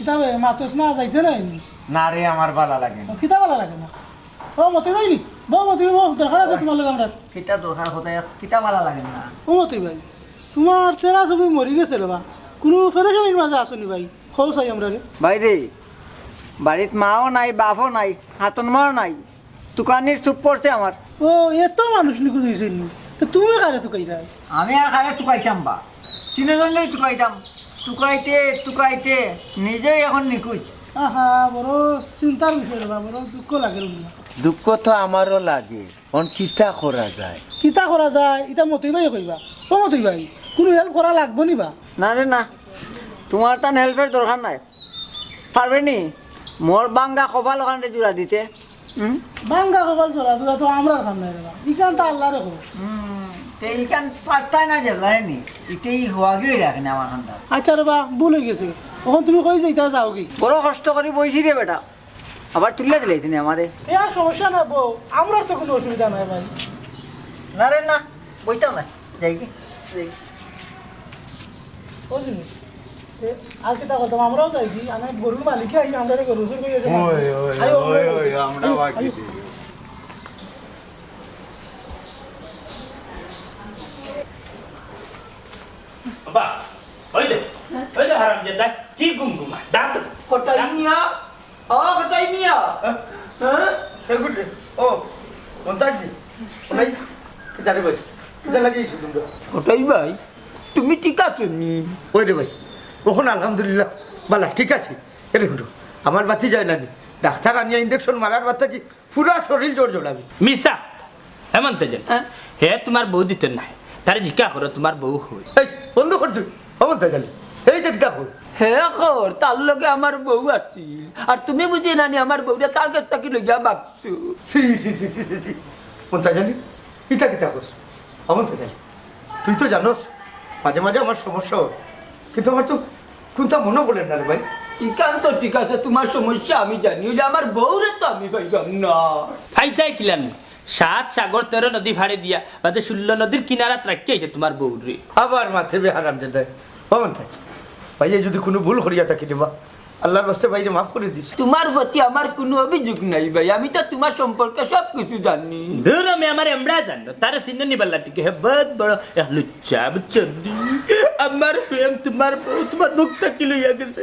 কিতাবে মাতস না যাইতে নাই না রে আমার ভালো লাগে না কিতা ভালো লাগে না ও মতি ভাই নি বউ মতি বউ দরকার আছে তোমার লগে আমরা কিতা দরকার হতে কিতা ভালো লাগে না ও মতি ভাই তোমার চেরা ছবি মরি গেছে রে বা কোনো ফেরেশানির মাঝে আসনি ভাই খৌ চাই আমরা রে ভাই রে বাড়িত মাও নাই বাপও নাই হাতন মাও নাই দোকানের চুপ পড়ছে আমার ও এত মানুষ নিকু দিয়েছেন তো তুমি কারে তো কইরা আমি আর খালে টুকাইতাম বা চিনেজনলেই টুকাইতাম টুকাইতে টুকাইতে নিজেই এখন নিখোঁজ আহা বড় চিন্তার বিষয় রে বা বড় দুঃখ লাগে রে দুঃখ তো আমারও লাগে অন কিতা করা যায় কিতা করা যায় এটা মতি ভাই কইবা ও মতি ভাই কোনো হেল্প করা লাগবো নি বা না রে না তোমার তান হেল্পের দরকার নাই পারবে নি মোর বাঙ্গা কপাল ওখানে জোড়া দিতে বাঙ্গা কপাল চলা দুরা তো আমরার কাম নাই রে বা ইকান তো আল্লাহ রে কো এইখান পারতাই না জেলায় নি ইতেই হওয়া গিয়ে রাখে না আমার খান্ডা আচ্ছা রে বা ভুল হয়ে গেছে এখন তুমি কই যাইতা যাও কি বড় কষ্ট করে বইছি রে বেটা আবার তুলে দিলেছি না আমারে এ আর সমস্যা না বউ আমরার তো কোনো অসুবিধা নাই ভাই না রে না বইটাও না যাই কি ও জিনিস আজকে তা কথা আমরাও যাই কি আমি গরুর মালিকে আই আমরা গরু সুর কই আছে আমরা বাকি বাবা ওই যে হারামজাদা কি গুমগুমা ডাক কটাই মিয়া কটাই মিয়া হ্যাঁ এগুড়ে ও মন্তাজি নাই কিতা রে ভাই কিতা লাগিয়েছো তুমি কটাই ভাই তুমি ঠিক আছো নি ওই রে ভাই ওখানে আলহামদুলিল্লাহ বালা ঠিক আছে এরে হুটো আমার বাতি যায় না নি ডাক্তার আনিয়া ইঞ্জেকশন মারার বাচ্চা কি পুরা শরীর জোর জোড়াবি মিসা হেমন্ত যেন হে তোমার বউ দিতে নাই তারে জিজ্ঞা করো তোমার বউ হই এই বন্ধ কর তুই অমন্তা জানি এই যে কিতা কর হ্যাঁ খর তার লগে আমার বউ আছিল আর তুমি বুঝি নানি আমার বউটা তার কাছ থেকে লইয়া ভাবছো সি সি সি সি সি সি মন্তা জানি কিতা কিতা কর অমন্তা জানি তুই তো জানোস মাঝে মাঝে আমার সমস্যা হয় কিন্তু আমার তো কোনটা মনে পড়ে না রে ভাই ইকান তো ঠিক আছে তোমার সমস্যা আমি জানি ওই যে আমার বউরে তো আমি পাইলাম না ফাইতাই খিলান 7 সাগর 13 নদী ভাড়ে দিয়া বাদে 16 নদীর কিনারাত রাখতে আইছে তোমার বউ রে আবার মাথে বে হারাম যেতে অমন্তা ভাই যদি কোনো ভুল করিয়া থাকি দিবা আল্লাহর বাস্তে ভাইরে মাফ করে দিস তোমার প্রতি আমার কোনো অভিযোগ নাই ভাই আমি তো তোমার সম্পর্কে সব কিছু জানি ধর আমি আমার এমড়া জানো তারে সিন্নি বাল্লা টিকে হে বহুত বড় লুচ্চা বচ্চি আমার প্রেম তোমার বউ তোমার মুখ থেকে লইয়া গেছে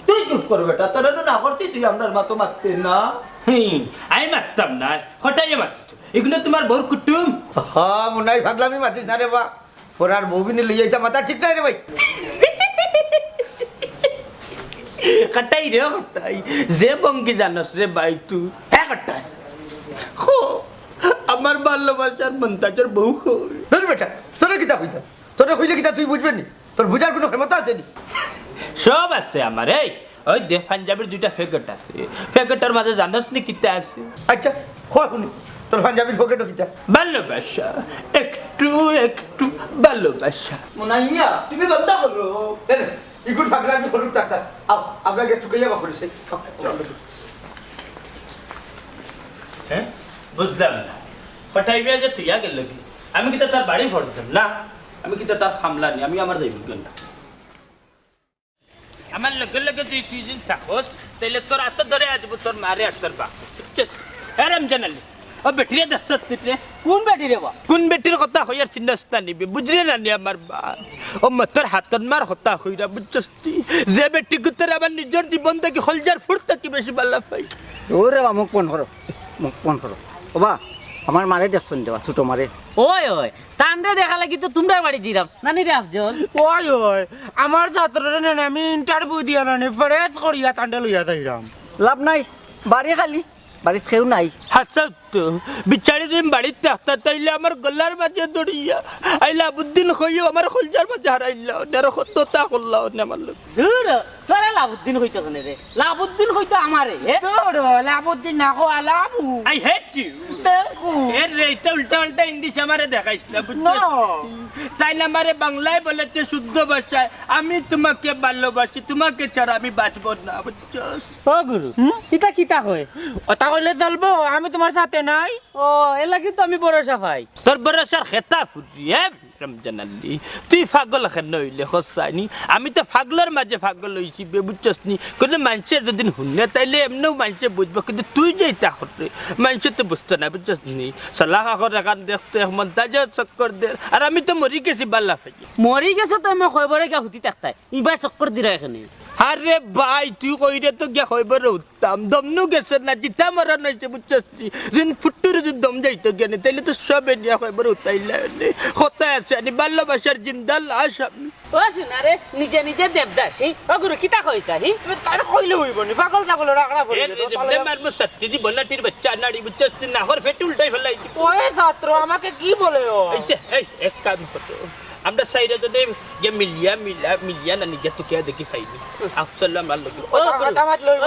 তুই চুপ কর বেটা তোরা না করছি তুই আমার মতো মারতে না আমি মারতাম না হঠাৎ মারত এগুলো তোমার বউর কুটুম হ্যাঁ মুনাই ভাগলামি মাতিস না রে বা পরার বউবিনে লই যাইতা মাথা ঠিক নাই রে ভাই কটাই রে কটাই যে বঙ্গি জানস রে ভাই তুই হ্যাঁ কটাই হো আমার ভালোবাসার মন্তাজের বউ হই ধর বেটা তোরা কিতা হইতা তোরা হইলে কিতা তুই বুঝবে নি তোর বুঝার কোনো ক্ষমতা আছে নি সব আছে আমার এই ওই দে পাঞ্জাবের দুইটা ফেকেট আছে ফেকেটের মাঝে জানস নি কিতা আছে আচ্ছা হয় শুনি তোর পাঞ্জাবির পকেটও কিতা ভালোবাসা একটু একটু ভালোবাসা মোনাইয়া তুমি বন্ধ করো ইগুর ভাগলামি করুক ডাক্তার আপনাকে চুকাইয়া বা করেছে হ্যাঁ বুঝলাম না পটাইবে যে তুই গেল কি আমি কিতা তার বাড়ি ভরতাম না আমি কিতা তার সামলা নি আমি আমার যাইব না আমার লগে লগে তুই তুই দিন থাকস তাইলে তোর হাত ধরে আসব তোর মারে আর তোর বাপ আরাম জানালি ও বেটিরে দস্ত রে কোন বেটি রে বা কোন বেটির কথা হইয়ার চিন্তা নিবি বুঝলি না নি আমার বা ও মতর হাতন মার কথা হইরা বুঝছতি যে বেটি গুতর আমার নিজের জীবন থেকে হলজার ফুরতা কি বেশি বালা পাই ওরে বা মুখ ফোন করো ও বা আমার মারে দেখছন দেওয়া ছোট মারে ওই ওই তান্ডে দেখা লাগি তো তোমরা বাড়ি দিলাম নানি রে আফজল ওই ওই আমার ছাত্ররে না আমি ইন্টারভিউ দিয়া না ফরেজ করিয়া তান্ডে লইয়া যাইরাম লাভ নাই বাড়ি খালি বাড়ি কেউ নাই হাসাত তো বিচারি দিন বাড়িতে থাকতা তাইলে আমার গলার মাঝে দড়িয়া আইলা বুদ্দিন হইও আমার হলজার মাঝে হারাইলা নেরো হত্যা করলা আমার লোক দূর তোরা লাবুদ্দিন হইতো কেন রে লাবুদ্দিন হইতো আমারে তোর লাবুদ্দিন না কো লাবু আই হেট ইউ দেখো এর রেইতে উল্টা উল্টা ইংলিশ আমারে দেখাইছ না বুঝছিস তাইলে আমারে বাংলায় বলেতে শুদ্ধ ভাষায় আমি তোমাকে ভালোবাসি তোমাকে ছাড়া আমি বাঁচব না বুঝছস ও গুরু কিতা কিতা কয় ওটা কইলে চলবো আমি তোমার সাথে নাই ও এলা কিন্তু আমি বড় সাফাই তোর বড় স্যার হেতা ফুটি রমজান আলী তুই পাগল কেন হইলে হসাইনি আমি তো পাগলের মাঝে পাগল হইছি বুঝছস নি কোনো মানুষের যদি শুনে তাইলে এমনিও মানুষে বুঝবো কিন্তু তুই যে এটা করতে মানুষে তো বুঝতো না বুঝছস নি সালাহ আখর এখান দেখতে মন্তাজে চক্কর দে আর আমি তো মরি গেছি বাল্লা ফেজি মরি গেছে তো আমি কয়বারে গা হুতি থাকতাই ইবাই চক্কর দিরা এখানে আরে ভাই তুই কইরে তো গিয়া হইবার উত্তম দমনু গেছে না জিতা মারা নাইছে বুঝছস ঋণ ফুটুরে যদি দম যাইতো জ্ঞানে তাইলে তো সবে নিয়া হইবার উতাইলা কথা আছে আমি ভালোবাসার জিন্দা লাশ আমি ও শুনারে নিজে নিজে দেবদাসী ও গুরু কিতা কইতা হি তার কইলে হইব নি পাগল ছাগল রাখড়া পড়ি মারবো সত্যি জি বললা তীর বাচ্চা নাড়ি বুঝছস না হর ফেটে উল্টাই ফেলাই ওই ছাত্র আমাকে কি বলে ও এক কাম করো আমরা সাইডে যদি যে মিলিয়া না নিজে তো কে দেখি খাইনি আসসালাম আলাইকুম ও কথা মাত লইব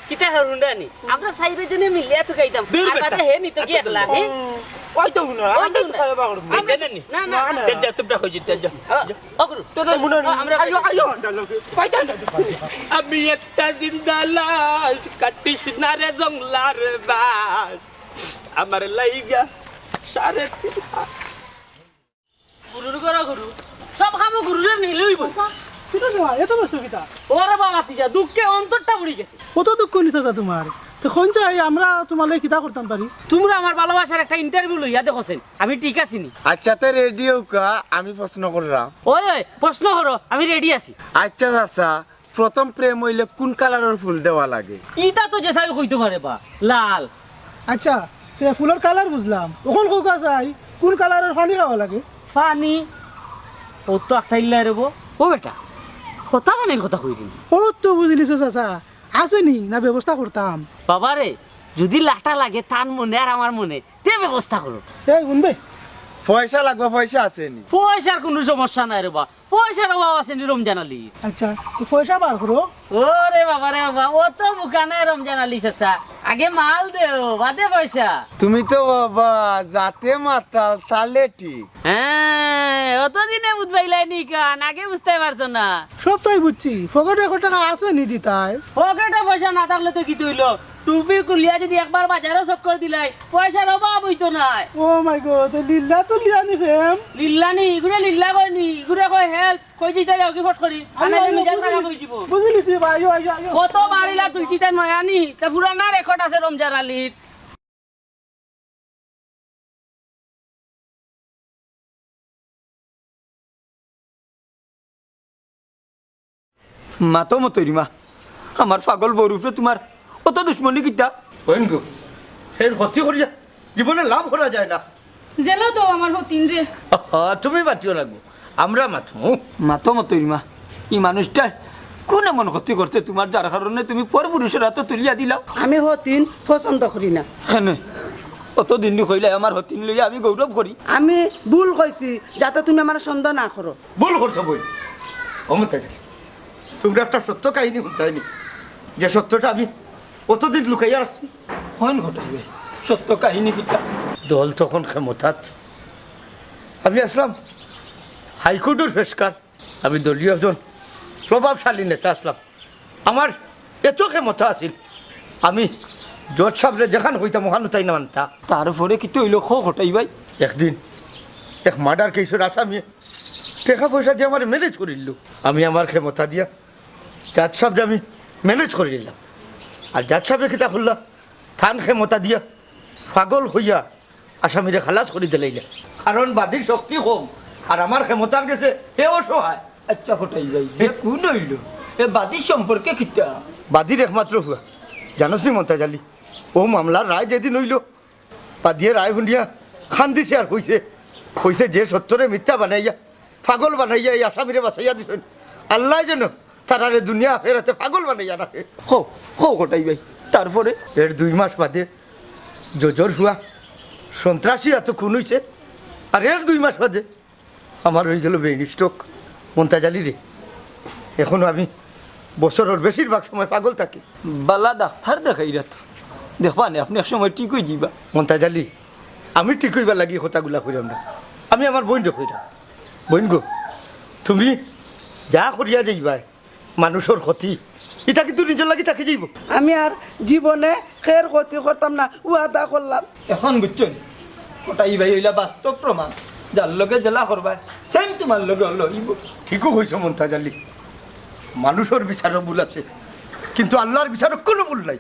কিতা হরুন্ডানি আমরা সাইরে জনে মিলিয়া তো খাইতাম আমাদের হে নি তো কি একলা হে ওই তো না আমি তো খাইবা করব না না তেজা তোমরা হই যেতে যা ও গুরু তো মনে আমরা আইও কয়টা আমি একটা জিন্দা লাশ কাটিস না রে জংলার বাস আমার লাইগা সারে গুরুর গরা গুরু সব কাম গুরুরে নিলে হইব কিতা তোমার এত ব্যস্ত কিতা ওরে বাবা তিজা দুঃখে অন্তরটা উড়ি গেছে কত দুঃখ নিছে তোমার তো কোন চাই আমরা তোমার লাগে কিতা করতাম পারি তোমরা আমার ভালোবাসার একটা ইন্টারভিউ লইয়া দেখছেন আমি ঠিক আছি নি আচ্ছা তে রেডিও কা আমি প্রশ্ন করলাম ওই ওই প্রশ্ন করো আমি রেডি আছি আচ্ছা চাচা প্রথম প্রেম হইলে কোন কালারের ফুল দেওয়া লাগে ইটা তো যে সাই কইতে পারে বা লাল আচ্ছা তে ফুলের কালার বুঝলাম ওখন কোকা চাই কোন কালারের পানি খাওয়া লাগে পানি ও তো একটা ইল্লা রেবো ও বেটা কথা মানে কথা কই দিন ও তো বুঝলিস চাচা আসেনি না ব্যবস্থা করতাম বাবা রে যদি লাটা লাগে তার মনে আর আমার মনে তে ব্যবস্থা করো এই শুনবে পয়সা লাগবে পয়সা আসেনি পয়সার কোনো সমস্যা নাই রে বা পয়সার অভাব আছে নি রমজান আলী আচ্ছা তো পয়সা বার করো ওরে বাবা রে বাবা ও তো বুকানে রমজান আলী চাচা আগে মাল দেও বাদে পয়সা তুমি তো বাবা যাতে মাতাল তালে ঠিক হ্যাঁ অতদিনে বুঝবাইলাই নি কান আগে বুঝতে পারছো না সব তাই বুঝছি ফকটে 1 টাকা আসেনি দিতাই পকেটে পয়সা না থাকলে তো কি তৈলো টুপি কুলিয়া যদি একবার বাজারে চক্কর দিলাই পয়সার অভাব হইতো না ও মাই গড লিল্লা তো লিয়ানি ফেম লিল্লানি ইগুরে লিল্লা কয় নি ইগুরে কয় হেল্প কই দিতে যাও কি ফট করি আনা নিজের টাকা কই দিব বুঝলিস ভাই আইও আইও কত বাড়িলা তুই চিতা নয়ানি তা পুরানা রেকর্ড আছে রমজান আলীর মাতো মতরি মা আমার পাগল বউর উপরে তোমার অত দুশ্মনী কিতা ওইন গো এর ক্ষতি করিয়া জীবনে লাভ করা যায় না জেলো তো আমার হতিন রে তুমি বাঁচিও লাগবো আমরা মাথু মাতো মতরি মা এই মানুষটা কোন এমন ক্ষতি করছে তোমার যার কারণে তুমি পর পুরুষের হাতে তুলিয়া দিলাও আমি হতিন পছন্দ করি না হ্যাঁ অত দিন কইলে আমার হতিন লইয়া আমি গৌরব করি আমি ভুল কইছি যাতে তুমি আমার সন্দেহ না করো ভুল করছো বই অমতা যাই তোমরা একটা সত্য কাহিনী শুনতাইনি যে সত্যটা আমি অতদিন লুকাইয়া রাখছি হন ঘটাইবে সত্য কাহিনী কিতা দল তখন ক্ষমতাত আমি আসলাম হাইকোর্টের পেশকার আমি দলীয় একজন প্রভাবশালী নেতা আসলাম আমার এত ক্ষমতা আছিল আমি জজ সাহেবরে যেখান হইতাম ওখান তাই না মানতা তারপরে কি তৈল খো ঘটাই ভাই একদিন এক মার্ডার কেসের আসামি টাকা পয়সা দিয়ে আমার ম্যানেজ করিল আমি আমার ক্ষমতা দিয়া জাজ সাহেবরে আমি ম্যানেজ করে নিলাম আর জাজ সাহেবে কিতা করল থান ক্ষমতা দিয়া পাগল হইয়া আসামিরে খালাস করে দিলাইলে কারণ বাদীর শক্তি কম আর আমার ক্ষমতার গেছে হে অসহায় আচ্ছা ঘটাই ভাই যে কোন হইল এ বাদী সম্পর্কে কিতা বাদীর একমাত্র হুয়া জানোস নি মমতাজ আলী ও মামলার রায় যেদিন হইল বাদিয়ে রায় শুনিয়া খান দিছে আর কইছে কইছে যে সত্যরে মিথ্যা বানাইয়া পাগল বানাইয়া এই আসামিরে বাঁচাইয়া দিছেন আল্লাহ যেন তারারে দুনিয়া ফেরাতে পাগল বানাইয়া রাখে হো হো ঘটাই ভাই তারপরে এর 2 মাস বাদে জজর হুয়া সন্ত্রাসী এত খুন হইছে আর এর 2 মাস বাদে আমার হয়ে গেল ব্রেইন স্ট্রোক মমতাজ আলী রে এখনো আমি বছরের বেশিরভাগ সময় পাগল থাকি বালা ডাক্তার দেখাই রাত দেখবা না আপনি এক সময় ঠিক হয়ে যাবা মমতাজ আলী আমি ঠিক হইবার লাগি কথাগুলা কইরাম না আমি আমার বোনরে কইরাম বোন গো তুমি যা করিয়া যাইবা মানুষের ক্ষতি এটা কিন্তু নিজের লাগি থাকি যাইব আমি আর জীবনে খের ক্ষতি করতাম না ওয়াদা করলাম এখন বুঝছেন ওটাই ভাই হইলা বাস্তব প্রমাণ যার লগে জেলা করবা সেম তোমার লগে লইব ঠিকও হয়েছে মন্তাজ আলী মানুষের বিচারও ভুল আছে কিন্তু আল্লাহর বিচারও কোনো ভুল নাই